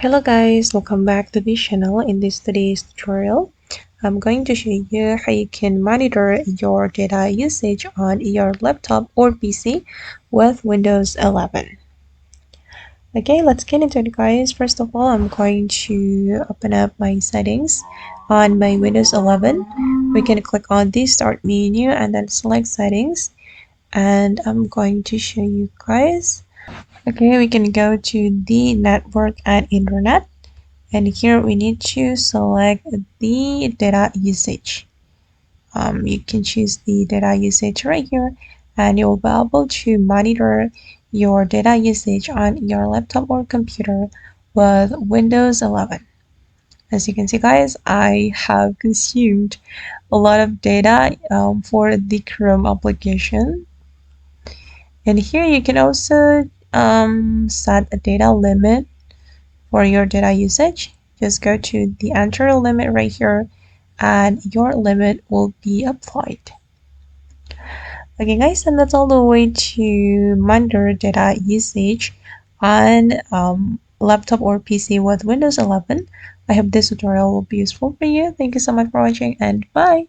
Hello guys, welcome back to this channel. In today's tutorial, I'm going to show you how you can monitor your data usage on your laptop or PC with Windows 11. Okay, let's get into it guys. First of all, I'm going to open up my settings on my Windows 11. We can click on the start menu and then select settings, and I'm going to show you guys. Okay, we can go to the network and internet. And here we need to select the data usage. You can choose the data usage right here, and you'll be able to monitor your data usage on your laptop or computer with Windows 11. As you can see guys, I have consumed a lot of data for the Chrome application. And here you can also set a data limit for your data usage. Just go to the enter limit right here and your limit will be applied. Okay guys, and that's all the way to monitor data usage on laptop or PC with Windows 11. I hope this tutorial will be useful for you. Thank you so much for watching and bye.